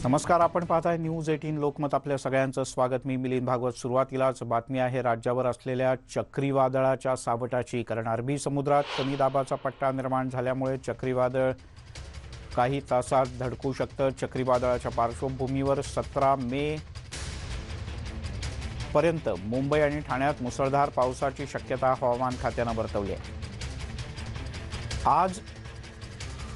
नमस्कार, आपण पाहताय न्यूज 18 लोकमत. आपल्या सगळ्यांचं स्वागत. मी मिलिंद भागवत. सुरुवातीलाच बातमी आहे राज्यावर असलेल्या चक्रीवादळाच्या सावटाची. कारण अरबी समुद्रात कमी दाबाचा पट्टा निर्माण झाल्यामुळे चक्रीवादळ काही तासात धडकू शकतं. चक्रीवादळाच्या पार्श्वभूमीवर 17 मे पर्यंत मुंबई आणि ठाण्यात मुसळधार पावसाची शक्यता हवामान खात्यानं वर्तवली आहे. आज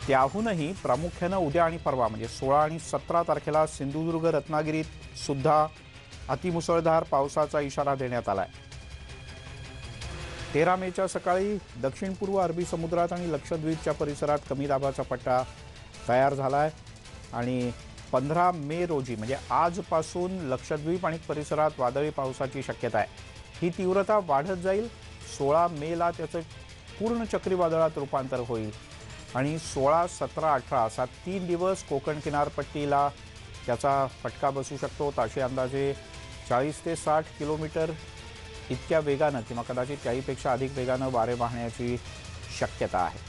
त्याहूनही प्रामुख्यानं उद्या आणि परवा म्हणजे 16 आणि 17 तारखेला सिंधुदुर्ग रत्नागिरीत सुद्धा अतिमुसळधार पावसाचा इशारा देण्यात आला आहे. 13 मेच्या सकाळी दक्षिण पूर्व अरबी समुद्रात आणि लक्षद्वीपच्या परिसरात कमी दाबाचा पट्टा तयार झाला आहे आणि 15 मे रोजी म्हणजे आजपासून लक्षद्वीप आणि परिसरात वादळी पावसाची शक्यता आहे. ही तीव्रता वाढत जाईल. 16 मेला त्याचं पूर्ण चक्रीवादळात रूपांतर होईल आणि 16, 17, 18 असा 3 दिवस कोकण किनारपट्टीला त्याचा फटका बसू शकतो. ताशी अंदाजे 40 ते 60 किलोमीटर इतक्या वेगानं किंवा कदाचित त्याहीपेक्षा अधिक वेगानं वारे वाहण्याची शक्यता आहे.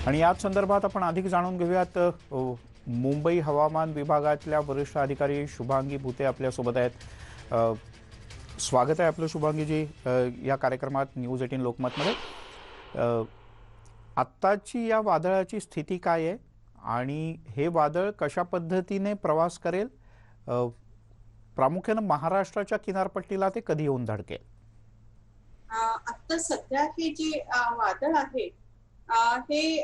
आणि याच संदर्भात आपण अधिक जाणून घेऊयात. मुंबई हवामान विभागातल्या वरिष्ठ अधिकारी शुभांगी भुते आपल्यासोबत आहेत. स्वागत आहे आपलं शुभांगीजी या कार्यक्रमात न्यूज 18 लोकमतमध्ये. आत्ताची या वादळाची स्थिती काय आहे आणि हे वादळ कशा पद्धतीने प्रवास करेल? प्रामुख्यानं महाराष्ट्राच्या किनारपट्टीला ते कधी येऊन धडकेल? आता सध्या हे जे वादळ आहे हे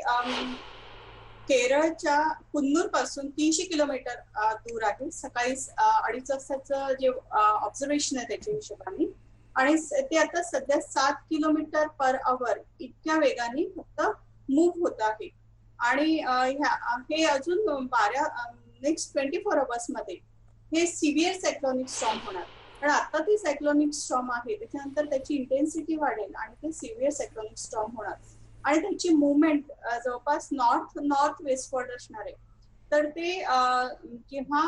केरळच्या कुन्नूर पासून 300 किलोमीटर दूर आहे. सकाळी 2:30 वाजताचं जे ऑब्झर्वेशन आहे त्याच्या हिशोबाने, आणि ते आता सध्या 7 किलोमीटर पर आवर इतक्या वेगाने फक्त मूव्ह होत आहे. आणि हे अजून नेक्स्ट 24 आवर्स मध्ये हे सिव्हिअर सायक्लोनिक स्टॉर्म होणार. कारण आता ते सायक्लोनिक स्टॉर्म आहे, त्याच्यानंतर त्याची इंटेन्सिटी वाढेल आणि ते सिव्हिअर सायक्लोनिक स्टॉर्म होणार आणि त्याची मुवमेंट जवळपास नॉर्थ वेस्टवर्ड असणार आहे. तर ते जेव्हा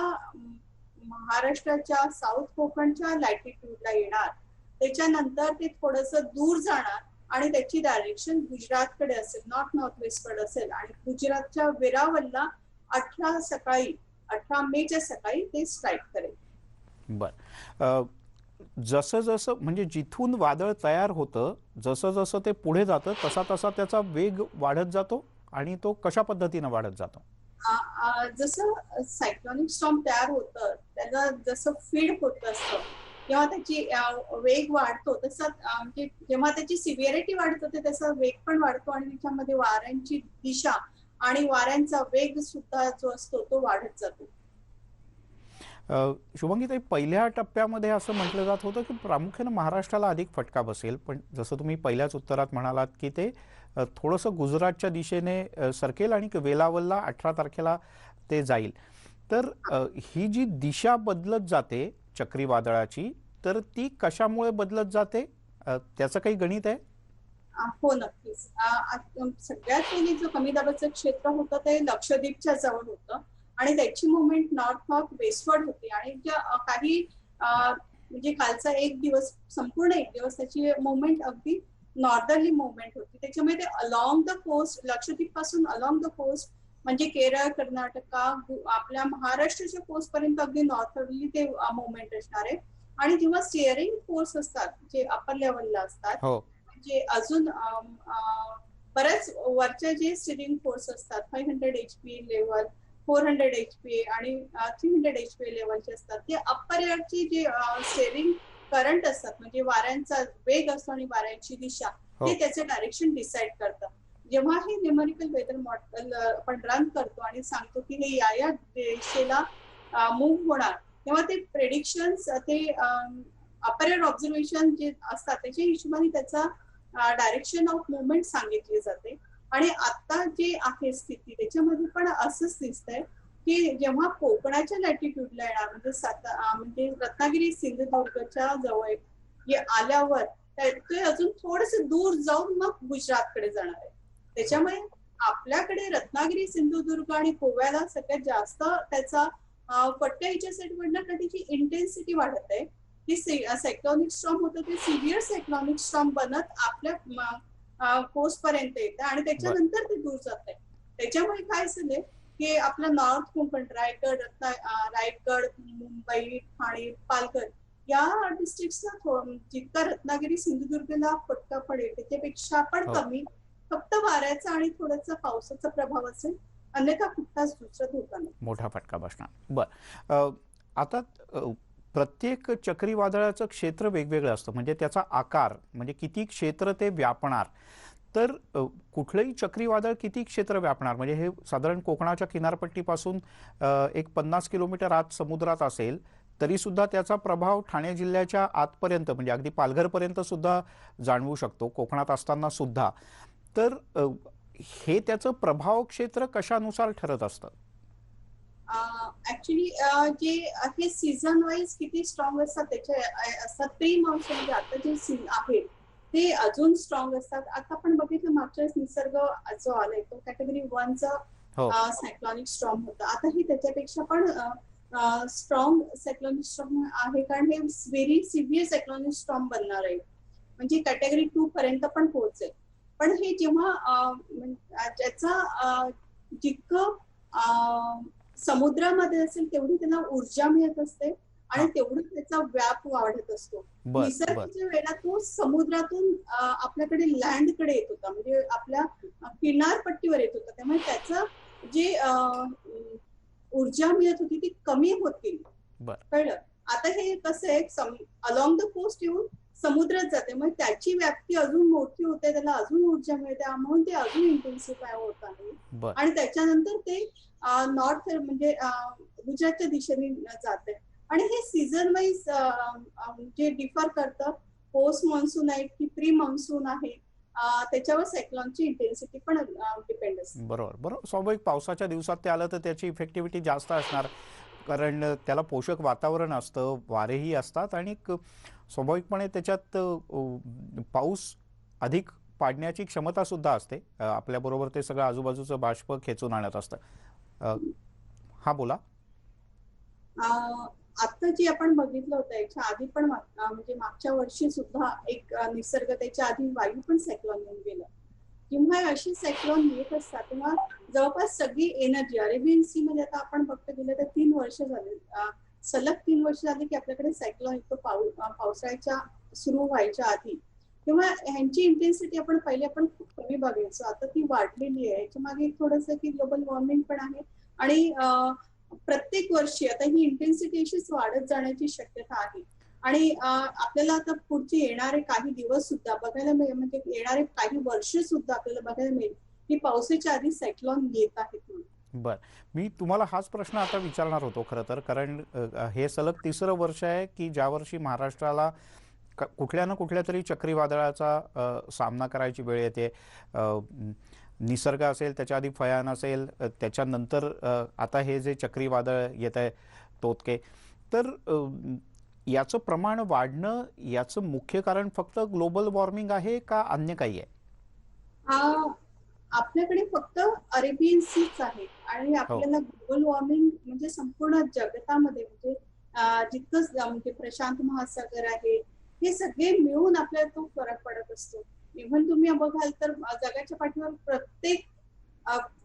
महाराष्ट्राच्या साऊथ कोकणच्या लॅटिट्यूडला येणार त्याच्यानंतर ते थोडंसं दूर जाणार आणि त्याची डायरेक्शन गुजरातकडे असेल, नॉर्थ वेस्टवर्ड असेल आणि गुजरातच्या वेरावलला 18 मेच्या सकाळी ते स्ट्राईक करेल. बर, जसं जसं म्हणजे जिथून वादळ तयार होतं जसं जसं ते पुढे जातं तसा तसा त्याचा वेग वाढत जातो आणि तो कशा पद्धतीने वाढत जातो? जसं सायक्लोनिक स्टॉर्म तयार होतं त्याला जसं फीड होत असतं किंवा त्याची वेग वाढतो तसं म्हणजे जेव्हा त्याची सिव्हिअरिटी वाढते त्याचा वेग पण वाढतो आणि त्याच्यामध्ये वाऱ्यांची दिशा आणि वाऱ्यांचा वेग सुद्धा जो असतो तो वाढत जातो. शुभांगीताई, पहिल्या टप्प्यामध्ये असं म्हटलं जात होतं की प्रामुख्यानं महाराष्ट्राला अधिक फटका बसेल, पण जसं तुम्ही पहिल्याच उत्तरात म्हणालात की ते थोडंसं गुजरातच्या दिशेने सरकेल आणि वेलावलला 18 तारखेला ते जाईल. तर ही जी दिशा बदलत जाते चक्रीवादळाची, तर ती कशामुळे बदलत जाते? त्याचं काही गणित आहे? हो, नक्कीच. सगळ्यात पहिली जो कमी दाबाचं क्षेत्र होतं ते लक्षद्वीपच्या जवळ होतं आणि त्याची मुवमेंट नॉर्थ वेस्टवर्ड होती आणि काही म्हणजे कालचा संपूर्ण एक दिवस त्याची मुवमेंट अगदी नॉर्दर्ली मुवमेंट होती. त्याच्यामुळे ते अलॉंग द कोस्ट, लक्षद्वीप पासून अलॉंग द कोस्ट म्हणजे केरळ, कर्नाटका, आपल्या महाराष्ट्राच्या कोस्ट पर्यंत अगदी नॉर्थर्ली ते मुवमेंट असणार आहे. आणि जेव्हा स्टिअरिंग फोर्स असतात जे अपर लेवलला असतात, म्हणजे अजून बऱ्याच वरच्या जे स्टिअरिंग फोर्स असतात 500 HP लेवल, 400 HP आणि 300 HP लेवलचे असतात, ते अप्पर एअरचे जे स्टेअरिंग करंट असतात म्हणजे वाऱ्यांचा वेग असतो आणि वाऱ्यांची दिशा हे त्याचे डायरेक्शन डिसाइड करतात. जेव्हा हे न्यूमेरिकल वेदर मॉडेल आपण रन करतो आणि सांगतो की हे या दिशेला मूव्ह होणार, तेव्हा ते प्रेडिक्शन्स ते अपर एअर ऑब्झर्वेशन जे असतात त्याच्या हिशोबाने त्याचा डायरेक्शन ऑफ मुवमेंट सांगितली जाते. आणि आता जे आहे स्थिती त्याच्यामध्ये पण असंच दिसतंय की जेव्हा कोकणाच्या लॅटिट्यूडला येणार म्हणजे रत्नागिरी सिंधुदुर्गच्या जवळ आल्यावर ते अजून थोडस दूर जाऊन मग गुजरातकडे जाणार आहे. त्याच्यामुळे आपल्याकडे रत्नागिरी, सिंधुदुर्ग आणि गोव्याला सगळ्यात जास्त त्याचा पट्ट्या ह्याच्या सेट वाढणार कारण त्याची इंटेन्सिटी वाढत आहे. ती सायक्लॉनिक स्टॉर्म होतं ते सिव्हिअर सायक्लॉनिक स्टॉर्म बनत आपल्या कोस्ट पर्यंत येतं आणि बर त्याच्यानंतर ते दूर जात आहे. त्याच्यामुळे काय झालंय की आपलं नॉर्थ कोकण, रायगड, मुंबई, ठाणे, पालघर या डिस्ट्रिक्टला जितका रत्नागिरी, सिंधुदुर्गला फटका पडेल त्याच्यापेक्षा पण हो, कमी. फक्त वाऱ्याचा आणि थोडासा पावसाचा प्रभाव असेल, अन्यथा कुठलाच दुसरा धोका नाही. मोठा फटका बसणार. आता अ, प्रत्येक चक्रीवादळाचं क्षेत्र वेगवेगळं असतं, म्हणजे त्याचा आकार, म्हणजे किती क्षेत्र ते व्यापणार. तर कुठलंही चक्रीवादळ किती क्षेत्र व्यापणार, म्हणजे हे साधारण कोकणाच्या किनारपट्टीपासून एक 50 किलोमीटर आत समुद्रात असेल तरी सुद्धा त्याचा प्रभाव ठाणे जिल्ह्याच्या आतपर्यंत, म्हणजे अगदी पालघरपर्यंत सुद्धा जाणवू शकतो कोकणात असताना सुद्धा. तर हे त्याचं प्रभाव क्षेत्र कशानुसार ठरत असतं? ऍक्च्युली जे हे सीझन वाईज किती स्ट्रॉंग असतात त्याचे असतात. प्री मान्सून म्हणजे आता जे आहे ते अजून स्ट्रॉंग असतात. आता आपण बघितलं मागच्या वेळेस निसर्ग जो आलाय तो कॅटेगरी 1चा हो, सायक्लॉनिक स्ट्रॉंग होता. आता ही त्याच्यापेक्षा पण स्ट्रॉंग सायक्लॉनिक स्ट्रॉंग आहे कारण हे व्हेरी सिव्हिअर सायक्लॉनिक स्ट्रॉंग बनणार आहे. म्हणजे कॅटेगरी 2 पर्यंत पण पोहोचेल. पण हे जेव्हा ज्याचा जितकं समुद्रामध्ये असेल तेवढी त्यांना ऊर्जा मिळत असते आणि हां. तेवढं त्याचा व्याप वाढत असतो. बर बर निसर्गाच्या वेळेला तो समुद्रातून आपल्याकडे लँडकडे येत होता, म्हणजे आपल्या किनारपट्टीवर येत होता. त्यामुळे त्याचं जे ऊर्जा मिळत होती ती कमी होत गेली. बर कळलं? आता हे कसं आहे, अलॉंग द कोस्ट येऊन समुद्रात जाते, मग त्याची व्याप्ती अजून मोठी होते, त्याला अजून ऊर्जा मिळते, म्हणून ते अजून इंटेन्सिफाय होत आहे. बर आणि त्याच्यानंतर ते नॉर्थ म्हणजे गुजरातच्या दिशेने जाते. आणि हे सीझन वाईज जे डिफर करतं, पोस्ट मान्सून आहे की प्री मान्सून आहे, त्याच्यावर सायक्लॉनची इंटेन्सिटी पण डिपेंड असते. बरोबर बरोबर. स्वाभाविक पावसाच्या दिवसात ते आलं तर त्याची इफेक्टिव्हिटी जास्त असणार, कारण त्याला पोषक वातावरण असतं, वारेही असतात आणि स्वाभाविकपणे त्याच्यात पाऊस अधिक पाडण्याची क्षमता सुद्धा असते. आपल्याबरोबर ते सगळं आजूबाजूचं बाष्प खेचून आणत असतं. अ, हा बोला. आता जी आपण बघितलं होतं याच्या आधी पण म्हणजे मागच्या वर्षी सुद्धा एक निसर्ग त्याच्या आधी वायू पण सायक्लॉन येऊन गेलं. जेव्हा अशी सायक्लॉन येत असतात तेव्हा जवळपास सगळी एनर्जी अरेबियन सी मध्ये आता आपण बघता गेलं तर 3 वर्ष झाले, सलग 3 वर्ष झाली की आपल्याकडे सायक्लॉन येतो पावसाळ्याच्या सुरू व्हायच्या आधी. तेव्हा ह्यांची इंटेन्सिटी आपण खूप कमी बघायचो, आता ती वाढलेली आहे. याच्या मागे थोडस की ग्लोबल वॉर्मिंग पण आहे आणि प्रत्येक वर्षी आता ही इंटेन्सिटी अशीच वाढत जाण्याची शक्यता आहे. आणि आपल्याला आता पुढचे येणारे काही दिवस सुद्धा बघायला मिळेल, म्हणजे येणारे काही वर्ष सुद्धा आपल्याला बघायला मिळेल की पावसाच्या आधी सायक्लॉन येत आहेत म्हणून. बर, मी तुम्हाला हाच प्रश्न आता विचारणार होतो खरं तर, कारण हे सलग तिसरं वर्ष आहे की ज्या वर्षी महाराष्ट्राला कुठल्या ना कुठल्या तरी चक्रीवादळाचा सामना करायची वेळ येते. निसर्ग असेल, त्याच्या आधी फयान असेल, त्याच्यानंतर आता हे जे चक्रीवादळ येत आहे तोतके. तर याचं प्रमाण वाढणं, याचं मुख्य कारण फक्त ग्लोबल वॉर्मिंग आहे का अन्य काही आहे? आपल्याकडे फक्त अरेबियन सीच आहे आणि हो, आपल्याला ग्लोबल वॉर्मिंग म्हणजे संपूर्ण जगतामध्ये म्हणजे जितकंच म्हणजे प्रशांत महासागर आहे, हे सगळे मिळून आपल्याला तो फरक पडत असतो. इव्हन तुम्ही बघाल तर जगाच्या पाठीवर प्रत्येक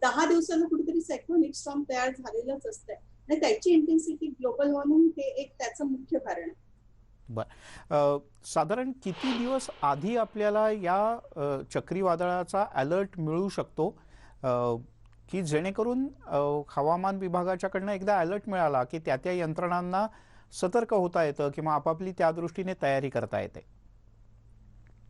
10 दिवसाला कुठेतरी सायक्लोनिक स्टॉर्म तयार झालेलंच असतंय आणि त्याची इंटेन्सिटी ग्लोबल वॉर्मिंग हे एक त्याचं मुख्य कारण आहे. बर. साधारण किती दिवस आधी आपल्याला या चक्रीवादळाचा अलर्ट मिळू शकतो, अ, की जेणेकरून हवामान विभागाच्याकडनं एकदा अलर्ट मिळाला की त्या त्या यंत्रणांना सतर्क होता येतं किंवा आपापली त्या दृष्टीने तयारी करता येते?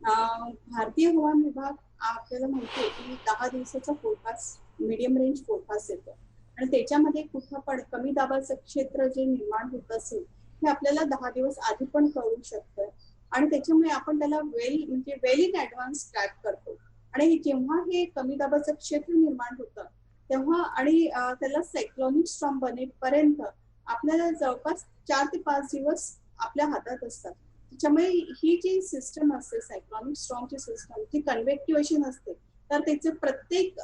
भारतीय हवामान विभाग आपल्याला माहिती आहे की 10 दिवसाचा फोरकास्ट, मीडियम रेंज फोरकास्ट येतो आणि त्याच्यामध्ये कुठं पण कमी दाबाचं क्षेत्र जे निर्माण होत असेल हे आपल्याला 10 दिवस आधी पण कळू शकतं आणि त्याच्यामुळे आपण त्याला म्हणजे वेल इन ऍडव्हान्स ट्रॅक करतो. आणि जेव्हा हे कमी दाबाचं क्षेत्र निर्माण होतं तेव्हा आणि त्याला सायक्लॉनिक स्टॉर्म बनेपर्यंत आपल्याला जवळपास 4 ते 5 दिवस आपल्या हातात असतात. त्याच्यामुळे ही जी सिस्टम असते सायक्लॉनिक स्टॉर्मची सिस्टम जी कन्व्हेक्टिव्हेशन असते, तर त्याचे प्रत्येक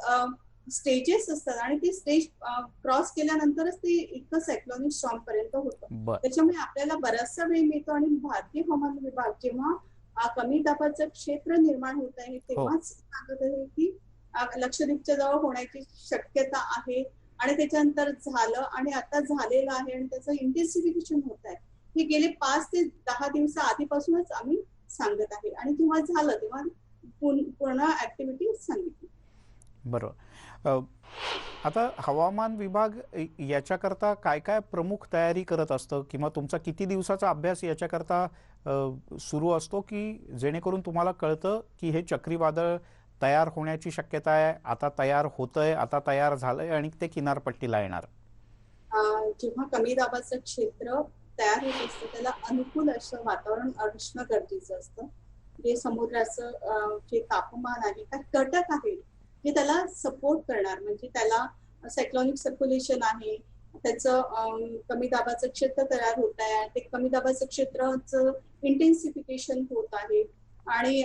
स्टेजेस असतात आणि ती स्टेज क्रॉस केल्यानंतरच ते इतकं सायक्लॉनिक स्टॉर्म पर्यंत होतं. बर त्याच्यामुळे आपल्याला बराचसा वेळ मिळतो आणि भारतीय हवामान विभाग जेव्हा कमी दाबाचं क्षेत्र निर्माण होत आहे हो तेव्हाच सांगत आहे की लक्षद्वीपच्या जवळ होण्याची शक्यता आहे आणि त्याच्यानंतर झालं आणि आता झालेलं आहे आणि त्याचं इंटेन्सिफिकेशन होत आहे. हे गेले 5 ते 10 दिवस आधीपासूनच आम्ही सांगत आहे आणि जेव्हा झालं तेव्हा पूर्ण ऍक्टिव्हिटी सांगितली. बरोबर. आता हवामान विभाग याच्याकरता काय काय प्रमुख तयारी करत असतं किंवा तुमचा किती दिवसाचा अभ्यास याच्याकरता सुरू असतो की जेणेकरून तुम्हाला कळतं की हे चक्रीवादळ तयार होण्याची शक्यता आहे, आता तयार होतंय, आता तयार झालंय आणि ते किनारपट्टीला येणार? जेव्हा कमी दाबाचं क्षेत्र तयार होत असतं त्याला अनुकूल असं वातावरण असणं गरजेचं असतं. जे समुद्राचं जे तापमान आहे काही घटक आहेत जे त्याला सपोर्ट करणार म्हणजे त्याला सायक्लॉनिक सर्क्युलेशन आहे त्याचं कमी दाबाचं क्षेत्र तयार होत आहे ते कमी दाबाचं क्षेत्राचं इंटेन्सिफिकेशन होत आहे आणि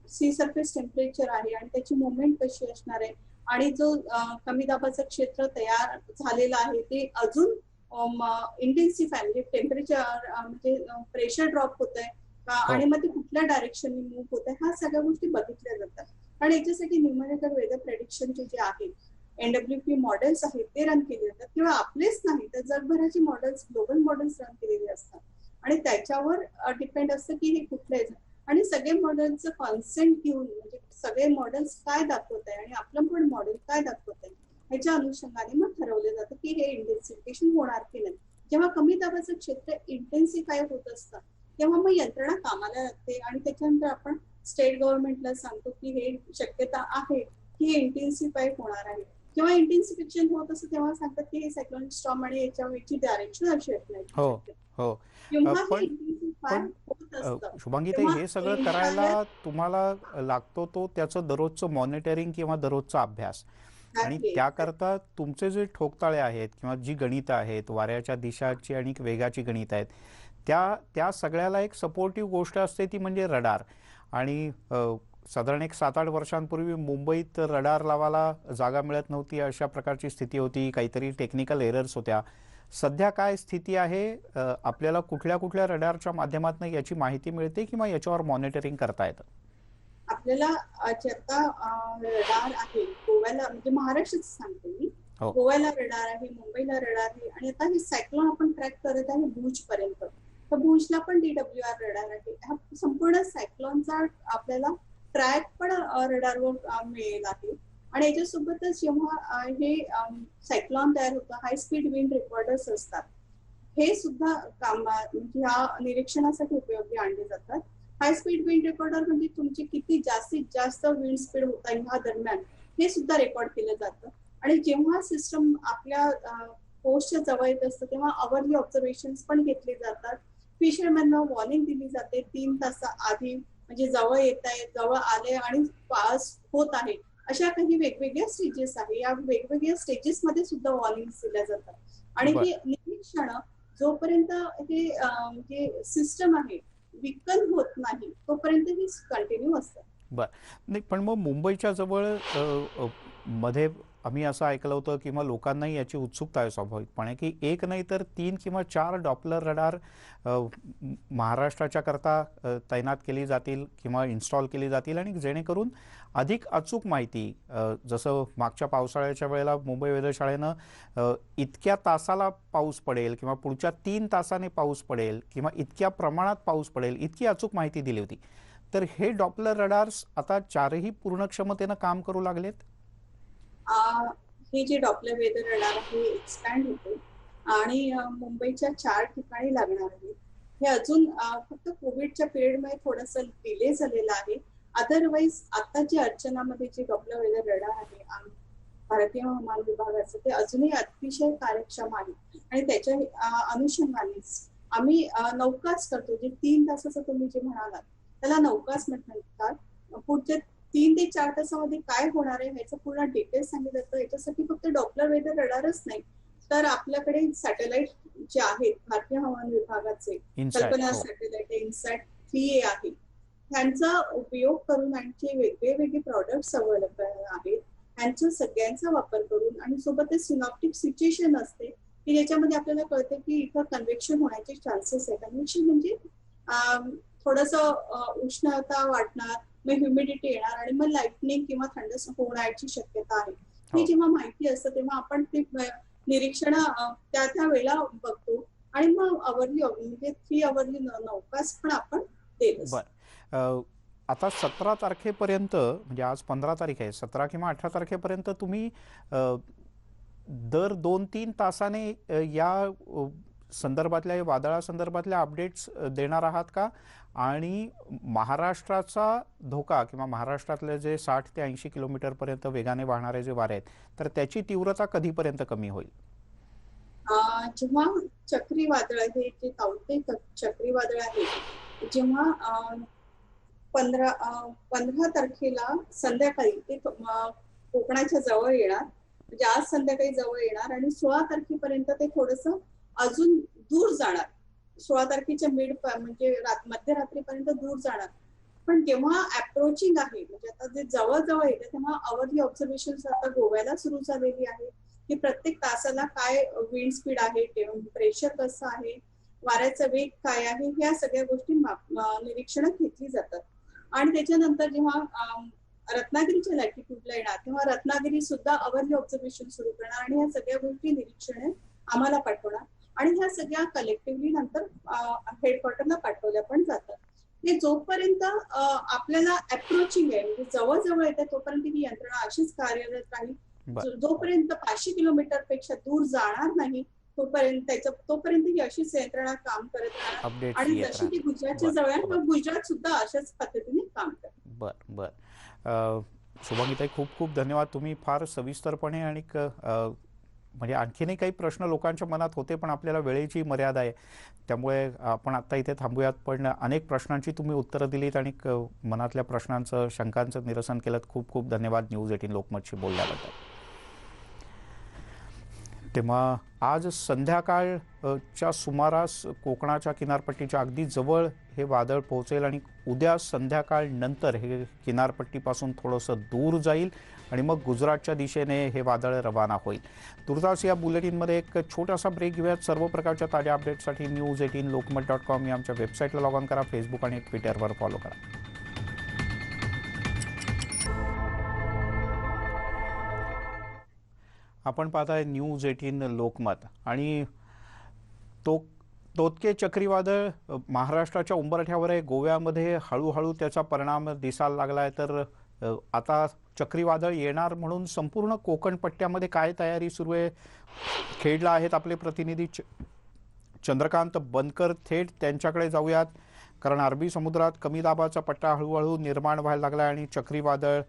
सी सरफेस टेम्परेचर आहे आणि त्याची मुवमेंट कशी असणार आहे आणि जो कमी दाबाचं क्षेत्र तयार झालेलं आहे ते अजून इंटेन्सिफाय म्हणजे टेम्परेचर म्हणजे प्रेशर ड्रॉप होत आहे का हो आणि मग ते कुठल्या डायरेक्शनने मूव्ह होत आहे ह्या सगळ्या गोष्टी बघितल्या जातात. आणि याच्यासाठी न्यूमेरिकल वेदर प्रेडिक्शनचे जे आहेत NWP मॉडेल्स आहेत ते रन केले जातात किंवा आपलेच नाही तर जगभराची मॉडेल्स ग्लोबल मॉडेल्स रन केलेले असतात आणि त्याच्यावर डिपेंड असतं की हे कुठले आणि सगळे मॉडेलचं कॉन्सेंट घेऊन म्हणजे सगळे मॉडेल्स काय दाखवत आहे आणि आपलं पण मॉडेल काय दाखवत आहे ह्याच्या अनुषंगाने मग ठरवलं जातं की हे इंटेन्सिफिकेशन होणार की नाही. जेव्हा कमी दाबाचं क्षेत्र इंटेन्सिफाय होत असतं तेव्हा मग यंत्रणा कामाला लागते आणि त्याच्यानंतर आपण स्टेट गव्हर्नमेंटला सांगतो की हे शक्यता आहे की हे इंटेन्सिफाय होणार आहे. जेव्हा इंटेन्सिफिकेशन होत असतं तेव्हा सांगतात की हे सायक्लॉनिक स्टॉर्म आणि याची डायरेक्शन अशी असण्याची हो शक्यता. हो. जेव्हा हे पण इंटेन्सिफाय पण होत असतं शुभांगीताई, तेव्हा हे सगळं एंटायर करायला तुम्हाला लागतो तो त्याचं दररोजचं मॉनिटरिंग किंवा दररोजचा अभ्यास. आणि आहे त्याकरता तुमचे जे ठोकताळे आहेत किंवा जी गणितं आहेत, वाऱ्याच्या दिशाची आणि वेगाची गणितं आहेत, त्या त्या सगळ्याला एक सपोर्टिव्ह गोष्ट असते ती म्हणजे रडार. आणि साधारण एक 7-8 वर्षांपूर्वी मुंबईत रडार लावायला जागा मिळत नव्हती, अशा प्रकारची स्थिती होती. काहीतरी टेक्निकल एरर्स होत्या. सध्या काय स्थिती आहे? आपल्याला कुठल्या कुठल्या रडारच्या माध्यमातून याची माहिती मिळते किंवा याच्यावर मॉनिटरिंग करता येतं? आपल्याला जे आता रडार आहे गोव्याला म्हणजे महाराष्ट्राचं सांगते मी. हो गोव्याला रडार आहे मुंबईला रडार आहे आणि आता हे सायक्लोन आपण ट्रॅक करत आहे भुज पर्यंत तर भुजला पण DWR रडार आहे. हा संपूर्ण सायक्लोनचा आपल्याला ट्रॅक पण रडारवर मिळेल आहे आणि याच्यासोबतच जेव्हा हे सायक्लोन तयार होतं हाय स्पीड विंड रेकॉर्डर्स असतात हे सुद्धा म्हणजे ह्या निरीक्षणासाठी उपयोगी आणले जातात. हाय स्पीड विंड रेकॉर्डर म्हणजे तुमची किती जास्तीत जास्त विंड स्पीड होता ह्या दरम्यान हे सुद्धा रेकॉर्ड केलं जातं आणि जेव्हा सिस्टम आपल्या कोस्टच्या जवळ येत असतं तेव्हा अवरली ऑब्झर्वेशन पण घेतले जातात. फिशरमॅनना वॉर्निंग दिली जाते 3 तास आधी म्हणजे जवळ येत आहे जवळ आले आणि पास होत आहे अशा काही वेगवेगळ्या स्टेजेस आहे या वेगवेगळ्या स्टेजेस मध्ये सुद्धा वॉर्निंग दिल्या जातात आणि बर ही निरीक्षण जोपर्यंत हे जे सिस्टम आहे विकल होत नाही तोपर्यंत ही कंटिन्यू असतं. बर नाही, पण मग मुंबईच्या जवळ मध्ये आम्ही असं ऐकलं होतं किंवा लोकांनाही याची उत्सुकता आहे स्वाभाविकपणे की एक नाही तर 3 किंवा 4 डॉपलर रडार महाराष्ट्राच्या करता तैनात केली जातील किंवा इन्स्टॉल केली जातील आणि जेणेकरून अधिक अचूक माहिती, जसं मागच्या पावसाळ्याच्या वेळेला मुंबई वेधशाळेनं इतक्या तासाला पाऊस पडेल किंवा पुढच्या 3 तासाने पाऊस पडेल किंवा इतक्या प्रमाणात पाऊस पडेल इतकी अचूक माहिती दिली होती. तर हे डॉपलर रडार्स आता 4ही पूर्ण क्षमतेनं काम करू लागलेत? हे जे डॉपलर वेदर रडार आहे एक्सपॅन्ड होते आणि मुंबईच्या 4 ठिकाणी लागणार आहे. हे अजून फक्त कोविडच्या पिरियडमध्ये थोडंसं डिले झालेलं आहे. अदरवाईज आता जे अर्चनामध्ये जे डॉपलर वेदर रडार आहे भारतीय हवामान विभागाचं ते अजूनही अतिशय कार्यक्षम आहे आणि त्याच्या अनुषंगानेच आम्ही नौकाच करतो जे 3 तासाचं तुम्ही जे म्हणालात त्याला नौकाच म्हणतात. पुढच्या 3 ते 4 तासामध्ये काय होणार आहे ह्याचं पूर्ण डिटेल्स सांगितलं जातं. याच्यासाठी फक्त डॉपलर वेदर रडारच नाही तर आपल्याकडे सॅटेलाइट जे आहेत भारतीय हवामान विभागाचे कल्पना सॅटेलाइट इनसॅट 3A आहे ह्यांचा उपयोग करून आणखी वेगळे वेगळे प्रॉडक्ट्स अवेलेबल आहेत. यांचा सगळ्यांचा वापर करून आणि सोबतच सिनॉप्टिक सिच्युएशन असते की ज्याच्यामध्ये आपल्याला कळतं की इथं कन्व्हेक्शन होण्याचे चान्सेस आहेत. कन्व्हेक्शन म्हणजे थोडस उष्णता वाढणार, मग ह्युमिडिटी येणार आणि मग लाइटनिंग किंवा थंड होण्याची शक्यता आहे. ही हो. जेव्हा माहिती असतं तेव्हा आपण ते निरीक्षण त्या त्या वेळेला बघतो आणि मग आवरली म्हणजे 3 आवरली नौकास पण आपण देत असतो. बर, आता 17 तारखेपर्यंत, म्हणजे आज 15 तारीख आहे, 17 किंवा 18 तारखेपर्यंत तुम्ही दर 2-3 तासाने या संदर्भातल्या वादळासंदर्भातल्या अपडेट्स देणार आहात का? आणि महाराष्ट्राचा धोका किंवा महाराष्ट्रातले जे 60 ते 80 किलोमीटरपर्यंत वेगाने वाहणारे जे वारे आहेत, तर त्याची तीव्रता कधीपर्यंत कमी होईल? जेव्हा चक्रीवादळ हे जे तावते चक्रीवादळ आहे, जेव्हा 15 तारखेला संध्याकाळी ते कोकणाच्या जवळ येणार, म्हणजे आज संध्याकाळी जवळ येणार आणि 16 तारखेपर्यंत ते थोडस अजून दूर जाणार. 16 तारखेच्या म्हणजे मध्यरात्रीपर्यंत दूर जाणार. पण जेव्हा अप्रोचिंग आहे, म्हणजे आता जे जवळ जवळ येते तेव्हा अवर्ली ऑब्झर्वेशन आता गोव्याला सुरू झालेली आहे की प्रत्येक तासाला काय विंड स्पीड आहे, प्रेशर कसं आहे, वाऱ्याचा वेग काय आहे, ह्या सगळ्या गोष्टी निरीक्षणात घेतली जातात. आणि त्याच्यानंतर जेव्हा रत्नागिरीच्या लॅटिट्यूडला येणार तेव्हा रत्नागिरी सुद्धा अवर्ली ऑब्झर्वेशन सुरू करणार आणि ह्या सगळ्या गोष्टी निरीक्षण आम्हाला पाठवणार आणि ह्या सगळ्या कलेक्टिव्हली नंतर हेडक्वार्टरला पाठवल्या पण जातात. हे जोपर्यंत आपल्याला अप्रोचिंग आहे, म्हणजे जवळ जवळ येते तोपर्यंत ही यंत्रणा अशीच कार्यरत राहील. जोपर्यंत 500 किलोमीटर पेक्षा दूर जाणार नाही तोपर्यंत ही अशीच यंत्रणा काम करत राहणार आणि जशी ती गुजरातच्या जवळ आहे तर गुजरात सुद्धा अशाच पद्धतीने काम करते. बर. शुभांगीताई, खूप खूप धन्यवाद. तुम्ही फार सविस्तरपणे आणि म्हणजे आणखीनही काही प्रश्न लोकांच्या मनात होते, पण आपल्याला वेळेची मर्यादा आहे, त्यामुळे आपण आत्ता इथे थांबूयात. पण अनेक प्रश्नांची तुम्ही उत्तरं दिलीत आणि मनातल्या प्रश्नांचं, शंकांचं निरसन केलं. खूप खूप धन्यवाद न्यूज 18 लोकमतशी बोलल्याबद्दल. तेव्हा आज संध्याकाळच्या सुमारास कोकणाच्या किनारपट्टीच्या अगदी जवळ हे वादळ पोहोचेल आणि उद्या संध्याकाळ नंतर हे किनारपट्टीपासून थोडंसं दूर जाईल आणि मग गुजरातच्या दिशेने हे वादळ रवाना होईल. तुर्तास या बुलेटिनमध्ये एक छोटासा ब्रेक घेऊयात. सर्व प्रकारच्या ताज्या अपडेट्ससाठी news18lokmat.com या आमच्या वेबसाईटला लॉग ऑन करा. फेसबुक आणि ट्विटरवर फॉलो करा. आपण पाहताय न्यूज 18 लोकमत. आणि तोतके चक्रीवादळ महाराष्ट्राच्या उंबरठ्यावर आहे. गोव्यामध्ये हळूहळू त्याचा परिणाम दिसायला लागला आहे. तर आता चक्रीवादळ येणार म्हणून संपूर्ण कोकण पट्ट्यामध्ये काय तयारी सुरू आहे, खेडला आहेत आपले प्रतिनिधी चंद्रकांत बनकर. थेट त्यांच्याकडे जाऊयात, कारण अरबी समुद्रात कमी दाबाचा पट्टा हळूहळू निर्माण व्हायला लागला आहे आणि चक्रीवादळ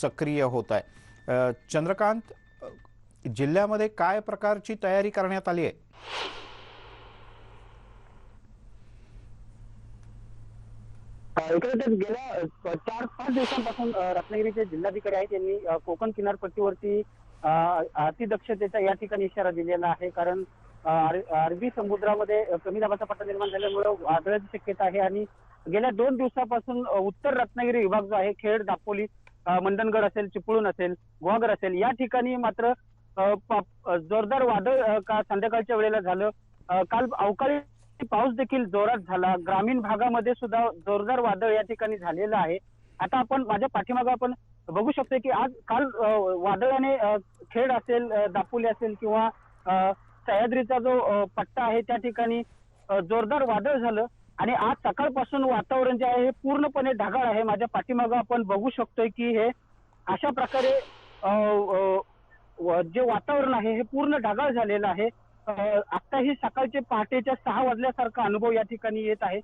सक्रिय होत आहे. चंद्रकांत, जिल्ह्यामध्ये काय प्रकारची तयारी करण्यात आली आहे? गेल्या 4-5 दिवसांपासून रत्नागिरीचे जिल्हाधिकारी आहेत यांनी कोकण किनारपट्टीवरती अतिदक्षतेचा या ठिकाणी इशारा दिलेला आहे. कारण अरबी समुद्रामध्ये कमी दाबाचा पट्टा निर्माण झाल्यामुळे वादळाची शक्यता आहे आणि गेल्या 2 दिवसापासून उत्तर रत्नागिरी विभाग जो आहे, खेड, दापोली, मंडणगड असेल, चिपळूण असेल, गुहागर असेल, या ठिकाणी मात्र जोरदार वादळ का संध्याकाळच्या वेळेला झालं. काल अवकाळी पाऊस देखील जोरात झाला. ग्रामीण भागामध्ये सुद्धा जोरदार वादळ या ठिकाणी झालेलं आहे. आता आपण माझ्या पाठीमागे आपण बघू शकतो की काल वादळाने खेड असेल, दापोली असेल किंवा सह्याद्रीचा जो पट्टा आहे त्या ठिकाणी जोरदार वादळ झालं आणि आज सकाळपासून वातावरण जे आहे हे पूर्णपणे ढगाळ आहे. माझ्या पाठीमागे आपण बघू शकतोय की हे अशा प्रकारे जे वातावरण आहे हे पूर्ण ढगाळ झालेलं आहे. आताही सकाळचे पहाटेच्या 6 वाजल्यासारखा अनुभव या ठिकाणी येत आहे.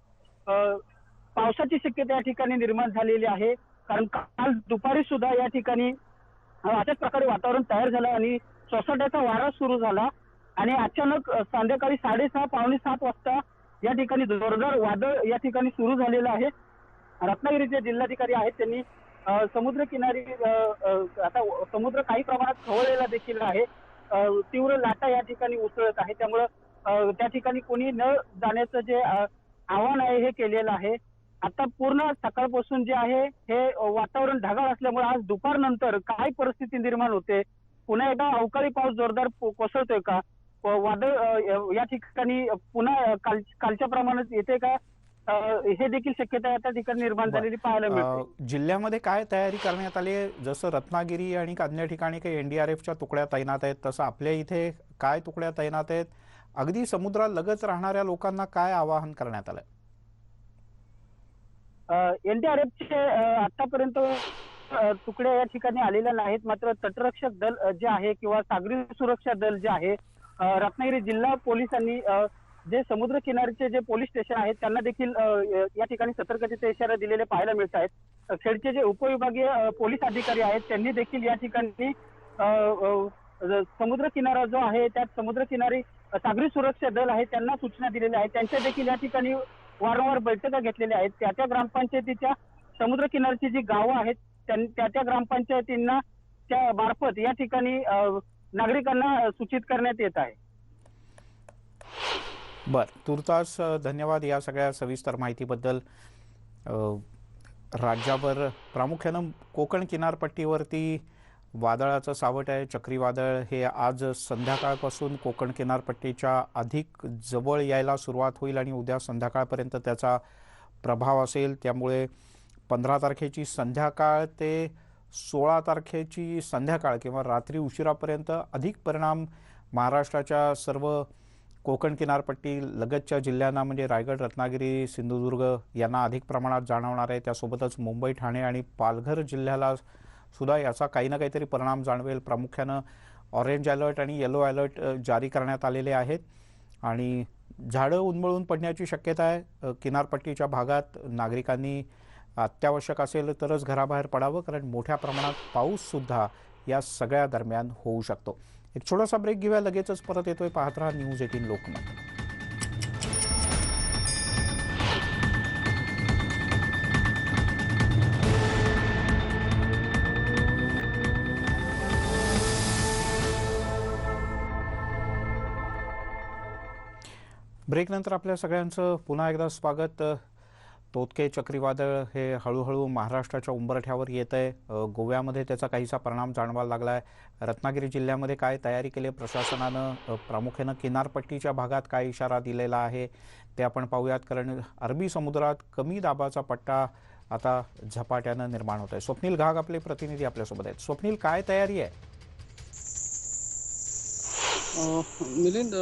पावसाची शक्यता या ठिकाणी निर्माण झालेली आहे, कारण काल दुपारी सुद्धा या ठिकाणी अशाच प्रकारे वातावरण तयार झालं आणि सोसाट्याचा वारा सुरू झाला आणि अचानक संध्याकाळी 6:30 पावणे 7 वाजता या ठिकाणी जोरदार वादळ या ठिकाणी सुरू झालेलं आहे. रत्नागिरीचे जिल्हाधिकारी आहेत त्यांनी समुद्रकिनारी आता समुद्र काही प्रमाणात खवळलेला देखील आहे. तीव्र लाटा या ठिकाणी उसळत आहे, त्यामुळं त्या ठिकाणी कोणी न जाण्याचं जे आव्हान आहे हे केलेलं आहे. आता पूर्ण सकाळपासून जे आहे हे वातावरण ढगाळ असल्यामुळे आज दुपारनंतर काय परिस्थिती निर्माण होते, पुन्हा एकदा अवकाळी पाऊस जोरदार कोसळतोय का, वादळ या ठिकाणी पुन्हा कालच्या प्रमाणात येते का, हे देखील शक्यता त्या ठिकाणी निर्माण झालेली पाहायला मिळते. जिल्ह्यामध्ये काय तयारी करण्यात आली आहे? जसं रत्नागिरी आणि अन्य ठिकाणी काही एनडीआरएफच्या तुकड्या तैनात आहेत, तसं आपल्या इथे काय तुकड्या तैनात आहेत? अगदी समुद्रालगत राहणाऱ्या लोकांना काय आवाहन करण्यात आलं? एनडीआरएफचे आतापर्यंत तुकड्या या ठिकाणी आलेल्या नाहीत, मात्र तटरक्षक दल जे आहे किंवा सागरी सुरक्षा दल जे आहे, रत्नागिरी जिल्हा पोलिसांनी जे समुद्र किनारीचे जे पोलीस स्टेशन आहेत त्यांना देखील या ठिकाणी सतर्कतेचे इशारे दिलेले पाहायला मिळत आहेत. खेडचे जे उपविभागीय पोलीस अधिकारी आहेत त्यांनी देखील या ठिकाणी समुद्र किनारा जो आहे त्या समुद्र किनारी सागरी सुरक्षा दल आहे त्यांना सूचना दिलेल्या आहेत. त्यांच्या देखील या ठिकाणी वारंवार बैठका घेतलेल्या आहेत. त्या ग्रामपंचायतीच्या समुद्र किनारची जी गावं आहेत त्या ग्रामपंचायतींना त्या मार्फत या ठिकाणी नागरिकांना सूचित करण्यात येत आहे. तुर्तास धन्यवाद या सगळ्या सविस्तर माहितीबद्दल. राज्यावर प्रामुख्यानं कोकण किनारपट्टीवरती वादळाचं सावट आहे. चक्रीवादळ हे आज संध्याकाळपासून कोकण किनारपट्टीच्या अधिक जवळ यायला सुरुवात होईल आणि उद्या संध्याकाळपर्यंत त्याचा प्रभाव असेल. त्यामुळे 15 तारखेची संध्याकाळ ते 16 तारखेची संध्याकाळ किंवा रात्री उशिरापर्यंत अधिक परिणाम महाराष्ट्राच्या सर्व कोकण किनारपट्टी लगतच्या जिल्ह्यांना म्हणजे रायगड, रत्नागिरी, सिंधुदुर्ग यांना अधिक प्रमाणात जाणवणार आहे. त्यासोबतच मुंबई, ठाणे आणि पालघर जिल्ह्याला सुद्धा याचा काही ना काहीतरी परिणाम जाणवेल. प्रामुख्यानं ऑरेंज अलर्ट आणि येलो अलर्ट जारी करण्यात आलेले आहेत आणि झाडं उन्मळून पडण्याची शक्यता आहे. किनारपट्टीच्या भागात नागरिकांनी अत्यावश्यक असेल तरच घराबाहेर पडावं, कारण मोठ्या प्रमाणात पाऊससुद्धा या सगळ्या दरम्यान होऊ शकतो. एक छोटासा ब्रेक घेऊया, लगेचच परत येतोय. पाहत राहा न्यूज 18 लोकमत. ब्रेकनंतर आपल्या सगळ्यांचं पुन्हा एकदा स्वागत. तोतके चक्रीवादळ हे हळूहळू महाराष्ट्राच्या उंबरठ्यावर येत आहे. गोव्यामध्ये त्याचा काहीसा परिणाम जाणवायला लागला आहे. रत्नागिरी जिल्ह्यामध्ये काय तयारी केली प्रशासनानं, प्रामुख्यानं किनारपट्टीच्या भागात काय इशारा दिलेला आहे ते आपण पाहूयात, कारण अरबी समुद्रात कमी दाबाचा पट्टा आता झपाट्यानं निर्माण होत आहे. स्वप्नील घाग आपले प्रतिनिधी आपल्यासोबत आहेत. स्वप्नील, काय तयारी आहे? मिलिंद,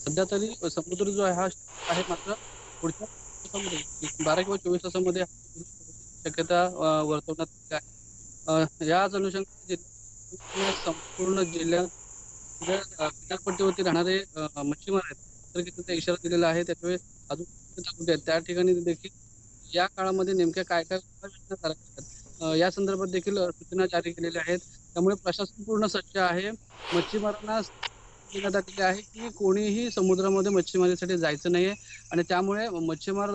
सध्या तरी समुद्र जो आहे हा आहे, मात्र पुढच्या 12 किंवा 24 तासामध्ये शक्यता वर्तवण्यात आहे. याच अनुषंगाने संपूर्ण जिल्ह्यात किनारपट्टीवरती राहणारे मच्छीमार आहेत त्याचा इशारा दिलेला आहे. त्यामुळे अजून त्या ठिकाणी देखील या काळामध्ये नेमक्या काय काय उपाययोजना करायच्या या संदर्भात देखील सूचना जारी केलेल्या आहेत. त्यामुळे प्रशासन पूर्ण सज्ज आहे. मच्छीमारांना देण्यात आलेले आहे की कोणीही समुद्रामध्ये मच्छीमारीसाठी जायचं नाहीये आणि त्यामुळे मच्छीमार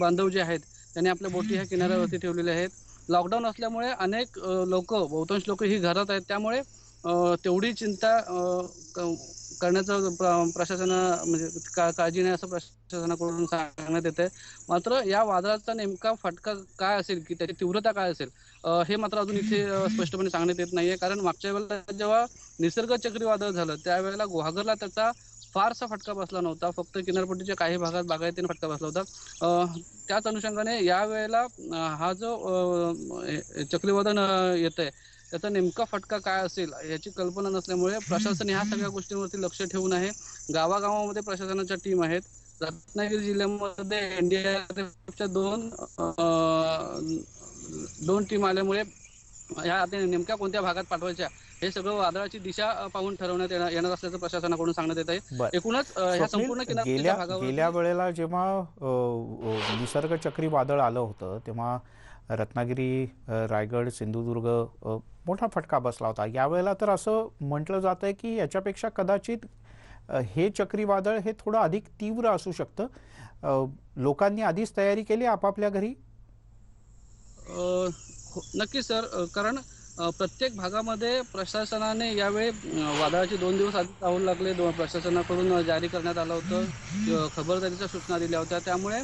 बांधव जे आहेत त्यांनी आपल्या बोटी ह्या किनाऱ्यावरती ठेवलेल्या आहेत. लॉकडाऊन असल्यामुळे अनेक बहुतांश लोक ही घरात आहेत, त्यामुळे तेवढी चिंता करण्याचं म्हणजे काळजी नाही असं प्रशासनाकडून सांगण्यात येत आहे. मात्र या वादळाचा नेमका फटका काय असेल, की त्याची तीव्रता काय असेल, हे मात्र अजून इथे स्पष्टपणे सांगण्यात येत नाहीये. कारण मागच्या वेळेला जेव्हा निसर्ग चक्रीवादळ झालं त्यावेळेला गुहागरला त्याचा फारसा फटका बसला नव्हता, फक्त किनारपट्टीच्या काही भागात बागायतीने फटका बसला होता. त्याच अनुषंगाने या वेळेला हा जो चक्रीवादळ येत आहे त्याचा नेमका फटका काय असेल याची कल्पना नसल्यामुळे प्रशासन ह्या सगळ्या गोष्टींवरती लक्ष ठेवून आहे. गावागावामध्ये प्रशासनाच्या टीम आहेत. रत्नागिरी जिल्ह्यामध्ये एनडीआरएफच्या दोन टीम आल्यामुळे या नेमक्या कोणत्या भागात पाठवायच्या हे सगळं वादळाची दिशा पाहून ठरवण्यात येणार असल्याचं प्रशासनाकडून सांगण्यात येत आहे. एकूणच ह्या संपूर्ण किनारपट्टीच्या भागावर गेल्या वेळेला जेव्हा निसर्ग चक्रीवादळ आलं होतं तेव्हा रत्नागिरी, रायगड, सिंधुदुर्ग मोठा फटका बसला होता. यावेळेला तर असं म्हटलं जात आहे की याच्यापेक्षा कदाचित हे चक्रीवादळ हे थोडं अधिक तीव्र असू शकतं. लोकांनी आधीच तयारी केली आपापल्या घरी? नक्की सर, कारण प्रत्येक भागामध्ये प्रशासनाने यावेळी वादळाचे 2 दिवस आधी पाहू लागले. प्रशासनाकडून जारी करण्यात आलं होतं, खबरदारीच्या सूचना दिल्या होत्या. त्यामुळे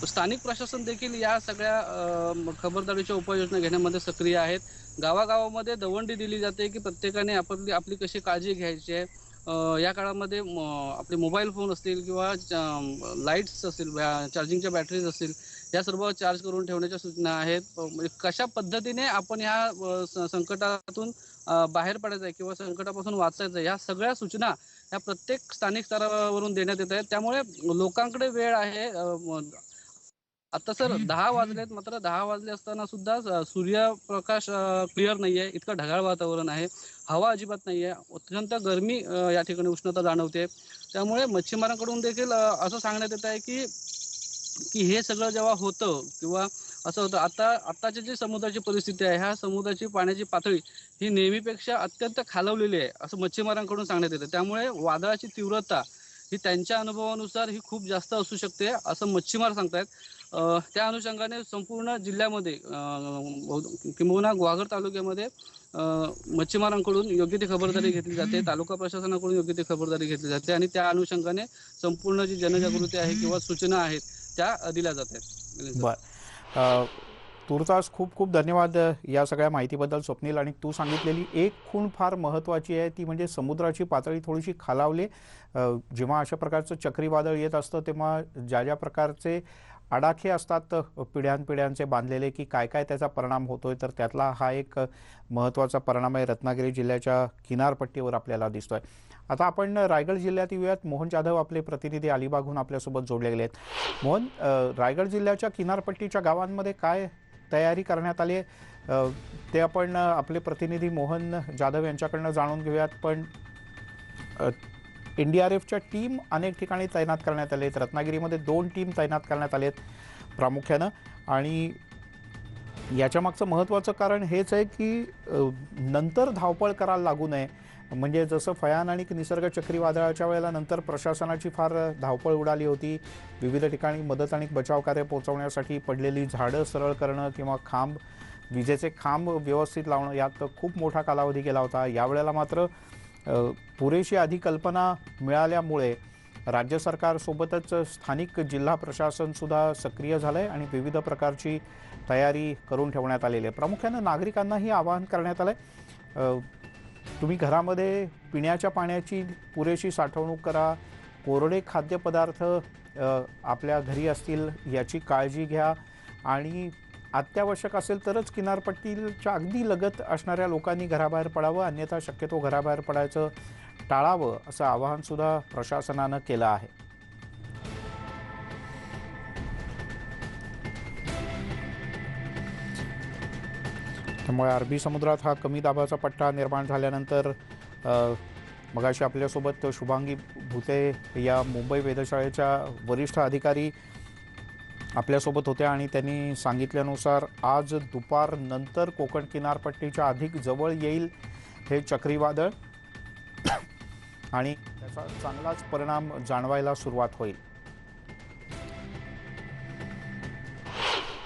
स्थानिक प्रशासन देखील या सगळ्या खबरदारीच्या उपाययोजना घेण्यामध्ये सक्रिय आहेत. गावागावामध्ये दवंडी दिली जाते की प्रत्येकाने आपली आपली कशी काळजी घ्यायची आहे. या काळामध्ये आपले मोबाईल फोन असतील किंवा लाईट्स असतील, चार्जिंगच्या बॅटरीज असतील, या सर्व चार्ज करून ठेवण्याच्या सूचना आहेत. म्हणजे कशा पद्धतीने आपण ह्या संकटातून बाहेर पडायचं आहे किंवा संकटापासून वाचायचं आहे, ह्या सगळ्या सूचना ह्या प्रत्येक स्थानिक स्तरावरून देण्यात येत आहेत. त्यामुळे लोकांकडे वेळ आहे. आता सर 10 वाजलेत, मात्र 10 वाजले असताना सुद्धा सूर्यप्रकाश क्लिअर नाहीये, इतकं ढगाळ वातावरण आहे, हवा अजिबात नाहीये, अत्यंत गरमी या ठिकाणी उष्णता जाणवते. त्यामुळे मच्छीमारांकडून देखील असं सांगण्यात येत आहे की की हे सगळं जेव्हा होतं किंवा असं होतं, आताची जी समुद्राची परिस्थिती आहे, ह्या समुद्राची पाण्याची पातळी ही नेहमीपेक्षा अत्यंत खालवलेली आहे, असं मच्छीमारांकडून सांगण्यात येतं. त्यामुळे वादळाची तीव्रता ही त्यांच्या अनुभवानुसार ही खूप जास्त असू शकते, असं मच्छीमार सांगतायत. त्या अनुषंगाने संपूर्ण जिल्ह्यामध्ये किंबहुना गुहागर तालुक्यामध्ये मच्छीमारांकडून योग्य ती खबरदारी घेतली जाते, तालुका प्रशासनाकडून योग्य ती खबरदारी घेतली जाते आणि त्या अनुषंगाने संपूर्ण जी जनजागृती आहे किंवा सूचना आहेत त्या दिल्या जात आहेत. बर, तुर्तास खूप खूप धन्यवाद या सगळ्या माहितीबद्दल स्वप्नील. आणि तू सांगितलेली एक खूण फार महत्त्वाची आहे, ती म्हणजे समुद्राची पातळी थोडीशी खालावली. जेव्हा अशा प्रकारचं चक्रीवादळ येत असतं तेव्हा ज्या ज्या प्रकारचे आडाखे असतात पिढ्यानपिढ्यांचे बांधलेले, की काय काय त्याचा परिणाम होतोय, तर त्यातला हा एक महत्त्वाचा परिणाम आहे रत्नागिरी जिल्ह्याच्या किनारपट्टीवर आपल्याला दिसतोय. आता आपण रायगड जिल्ह्यात येऊयात. मोहन जाधव आपले प्रतिनिधी अलिबागहून आपल्यासोबत जोडले गेले आहेत. मोहन, रायगड जिल्ह्याच्या किनारपट्टीच्या गावांमध्ये काय तयारी करण्यात आली आहे ते आपण आपले प्रतिनिधी मोहन जाधव यांच्याकडनं जाणून घेऊयात. पण NDRFच्या टीम अनेक ठिकाणी तैनात करण्यात आले आहेत. रत्नागिरीमध्ये 2 टीम तैनात करण्यात आले आहेत प्रामुख्यानं. आणि याच्यामागचं महत्त्वाचं कारण हेच आहे की नंतर धावपळ करायला लागू नये. म्हणजे जसं फयान आणि निसर्ग चक्रीवादळाच्या वेळेला नंतर प्रशासनाची फार धावपळ उडाली होती. विविध ठिकाणी मदत आणि बचाव कार्य पोहोचवण्यासाठी पडलेली झाडं सरळ करणं किंवा विजेचे खांब व्यवस्थित लावणं, यात खूप मोठा कालावधी गेला होता. यावेळेला मात्र पुरेशी आधी कल्पना मिळाल्यामुळे राज्य सरकारसोबतच स्थानिक जिल्हा प्रशासनसुद्धा सक्रिय झालं आहे आणि विविध प्रकारची तयारी करून ठेवण्यात आलेली आहे. प्रामुख्यानं नागरिकांनाही आवाहन करण्यात आलं आहे, तुम्ही घरामध्ये पिण्याच्या पाण्याची पुरेशी साठवणूक करा, कोरडे खाद्यपदार्थ आपल्या घरी असतील याची काळजी घ्या आणि अत्यावश्यक असेल तरच किनारपट्टीच्या अगदी लगत असणाऱ्या लोकांनी घराबाहेर पडावं, अन्यथा शक्यतो घराबाहेर पडायचं टाळावं, असं आवाहनसुद्धा प्रशासनानं केलं आहे. त्यामुळे अरबी समुद्रात हा कमी दाबाचा पट्टा निर्माण झाल्यानंतर मगाशी आपल्यासोबत शुभांगी भुते या मुंबई वेधशाळेच्या वरिष्ठ अधिकारी आपल्यासोबत होत्या आणि त्यांनी सांगितल्यानुसार आज दुपारनंतर कोकण किनारपट्टीच्या अधिक जवळ येईल हे चक्रीवादळ आणि त्याचा चांगलाच परिणाम जाणवायला सुरुवात होईल.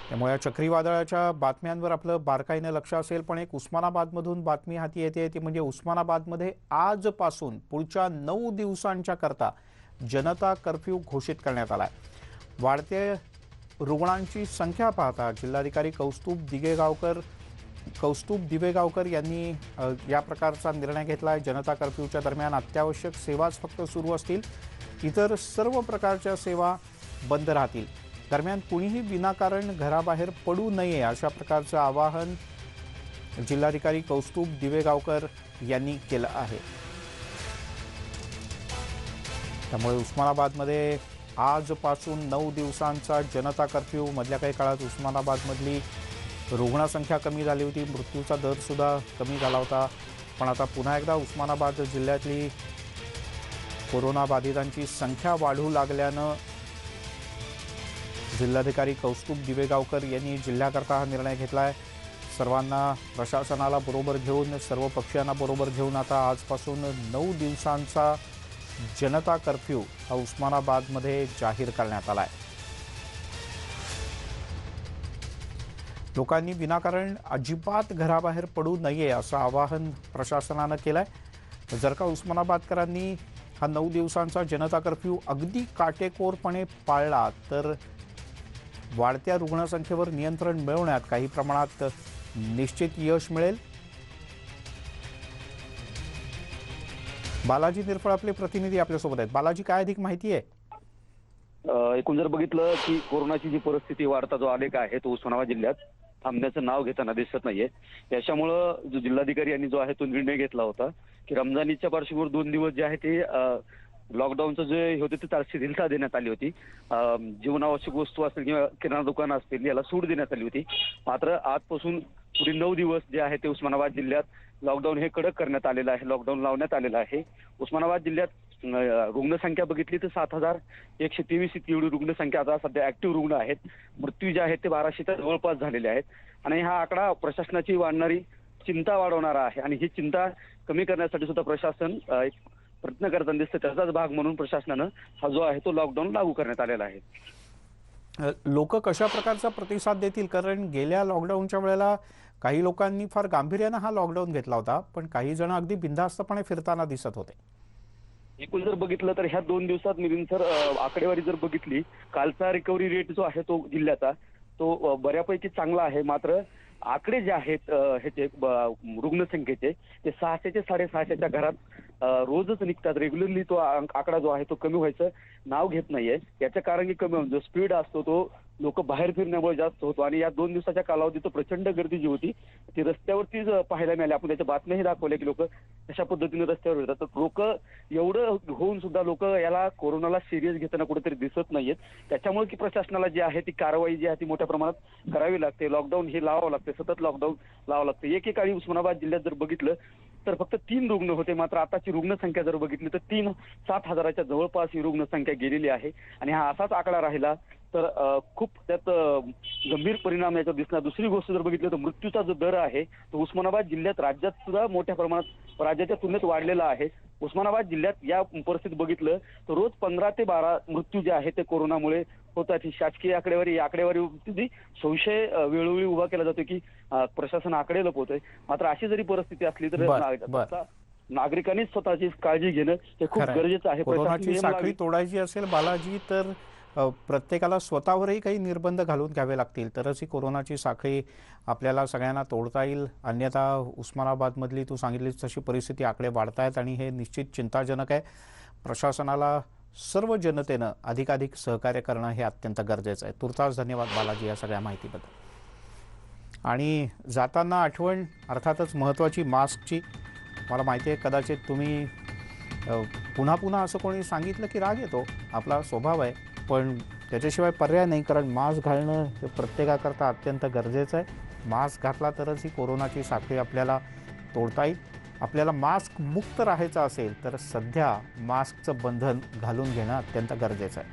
त्यामुळे या चक्रीवादळाच्या बातम्यांवर आपलं बारकाईनं लक्ष असेल. पण एक उस्मानाबादमधून बातमी हाती येते, ती म्हणजे उस्मानाबादमध्ये आजपासून पुढच्या 9 दिवसांच्या करता जनता कर्फ्यू घोषित करण्यात आला आहे. वाढते रुग्णांची संख्या पाहता जिल्हाधिकारी कौस्तुभ दिवेगावकर यांनी या प्रकारचा निर्णय घेतला आहे. जनता कर्फ्यूच्या दरम्यान अत्यावश्यक सेवाच फक्त सुरू असतील, इतर सर्व प्रकारच्या सेवा बंद राहतील. दरम्यान कुणीही विनाकारण घराबाहेर पडू नये अशा प्रकारचं आवाहन जिल्हाधिकारी कौस्तुभ दिवेगावकर यांनी केलं आहे. त्यामुळे उस्मानाबादमध्ये आजपासून 9 दिवसांचा जनता कर्फ्यू. मधल्या काही काळात उस्मानाबादमधली रुग्णसंख्या कमी झाली होती, मृत्यूचा दरसुद्धा कमी झाला होता. पण आता पुन्हा एकदा उस्मानाबाद जिल्ह्यातली कोरोनाबाधितांची संख्या वाढू लागल्यानं जिल्हाधिकारी कौस्तुभ दिवेगावकर यांनी जिल्ह्याकरता हा निर्णय घेतला आहे. सर्वांना, प्रशासनाला बरोबर घेऊन, सर्व पक्षांना बरोबर घेऊन आता आजपासून 9 दिवसांचा जनता कर्फ्यू हा उस्मानाबादमध्ये जाहीर करण्यात आला आहे. लोकांनी विनाकारण अजिबात घराबाहेर पडू नये असं आवाहन प्रशासनानं केलं आहे. जर का उस्मानाबादकरांनी हा 9 दिवसांचा जनता कर्फ्यू अगदी काटेकोरपणे पाळला तर वाढत्या रुग्णसंख्येवर नियंत्रण मिळवण्यात काही प्रमाणात निश्चित यश मिळेल. बालाजी निरफळ आपले प्रतिनिधी आपल्यासोबत आहेत. बालाजी, काय अधिक माहिती आहे? एकूण जर बघितलं की कोरोनाची जी परिस्थिती वाढता जो आलेख आहे तो उस्मानाबाद जिल्ह्यात थांबण्याचं नाव घेताना दिसत नाहीये. याच्यामुळं जो जिल्हाधिकारी यांनी जो आहे तो निर्णय घेतला होता की रमजानीच्या पार्श्वभूमीवर 2 दिवस जे आहे ते लॉकडाऊनचं जे होते ते शिथिलता देण्यात आली होती. जीवनावश्यक वस्तू असतील किंवा किराणा दुकानं असतील याला सूट देण्यात आली होती. मात्र आजपासून पुढील 9 दिवस जे आहे ते उस्मानाबाद जिल्ह्यात लॉकडाऊन हे कडक करण्यात आलेलं आहे. लॉकडाऊन लावण्यात आलेलं आहे. उस्मानाबाद जिल्ह्यात रुग्णसंख्या बघितली तर 7,123 इतकी एवढी रुग्णसंख्या आता सध्या ऍक्टिव्ह रुग्ण आहेत. मृत्यू जे आहेत ते 1200च्या जवळपास झालेले आहेत. आणि हा आकडा प्रशासनाची वाढणारी चिंता वाढवणारा आहे. आणि ही चिंता कमी करण्यासाठी सुद्धा प्रशासन एक प्रयत्न करताना दिसतं. त्याचाच भाग म्हणून प्रशासनानं हा जो आहे तो लॉकडाऊन लागू करण्यात आलेला आहे. लोक कशा प्रकारचा प्रतिसाद देतील? कारण गेल्या लॉकडाऊनच्या वेळेला काही लोकांनी फार गांभीर्यानं हा लॉकडाऊन घेतला होता, पण काही जण अगदी बिनधास्तपणे फिरताना दिसत होते. एकूण जर बघितलं तर ह्या 2 दिवसात मिलिंद सर आकडेवारी जर बघितली, कालचा रिकव्हरी रेट जो आहे तो जिल्ह्याचा तो बऱ्यापैकी चांगला आहे. मात्र आकडे जे आहेत ह्याचे रुग्णसंख्येचे ते 600 ते 650च्या घरात रोजच निघतात. रेग्युलरली तो आकडा जो आहे तो कमी व्हायचं नाव घेत नाहीये. याचं कारण की कमी जो स्पीड असतो तो लोक बाहेर फिरण्यामुळे जास्त होतो. आणि या 2 दिवसाच्या कालावधीत प्रचंड गर्दी जी होती ती रस्त्यावरतीच पाहायला मिळाली. आपण त्याच्या बातम्याही दाखवल्या की लोक अशा पद्धतीने रस्त्यावर येतात. तर लोक एवढं होऊन सुद्धा लोक याला कोरोनाला सिरियस घेताना कुठेतरी दिसत नाहीयेत. त्याच्यामुळे की प्रशासनाला जी आहे ती कारवाई जी आहे ती मोठ्या प्रमाणात करावी लागते. लॉकडाऊन हे लावावं लागते, सतत लॉकडाऊन लावावं लागतं. एकेकाळी उस्मानाबाद जिल्ह्यात जर बघितलं तर फक्त 3 रुग्ण होते. मात्र आताची रुग्णसंख्या जर बघितली तर 7,000च्या जवळपास ही रुग्णसंख्या गेलेली आहे. आणि हा असाच आकडा राहिला तर खूप त्यात गंभीर परिणाम याच्यावर दिसणार. दुसरी गोष्ट जर बघितली तर मृत्यूचा जो दर आहे तो उस्मानाबाद जिल्ह्यात राज्यात सुद्धा मोठ्या प्रमाणात राज्याच्या तुलनेत वाढलेला आहे. उस्मानाबाद जिल्ह्यात या परिस्थितीत बघितलं तर रोज 15 ते 12 मृत्यू जे आहे ते कोरोनामुळे होतात. ही शासकीय आकडेवारी संशय वेळोवेळी उभा केला जातो की प्रशासन आकडे लपवतंय. मात्र अशी जरी परिस्थिती असली तर नागरिकांनी स्वतःची काळजी घेणं हे खूप गरजेचं आहे. कोरोनाची साखळी तोडायची असेल बालाजी तर प्रत्येकाला स्वतःवरही काही निर्बंध घालून घ्यावे लागतील, तरच ही कोरोनाची साखळी आपल्याला सगळ्यांना तोडता येईल. अन्यथा उस्मानाबादमधली तू सांगितलीस तशी परिस्थिती आकडे वाढतायत आणि हे निश्चित चिंताजनक आहे. प्रशासनाला सर्व जनतेनं अधिकाधिक सहकार्य करणं हे अत्यंत गरजेचं आहे. तुर्तास धन्यवाद बालाजी या सगळ्या माहितीबद्दल. आणि जाताना आठवण अर्थातच महत्त्वाची मास्कची. मला माहिती आहे कदाचित तुम्ही पुन्हा पुन्हा असं कोणी सांगितलं की राग येतो, आपला स्वभाव आहे, पण त्याच्याशिवाय पर्याय नाही. कारण मास्क घालणं हे प्रत्येकाकरता अत्यंत गरजेचं आहे. मास्क घातला तरच ही कोरोनाची साखळी आपल्याला तोडता येईल. आपल्याला मास्क मुक्त राहायचं असेल तर सध्या मास्कचं बंधन घालून घेणं अत्यंत गरजेचं आहे.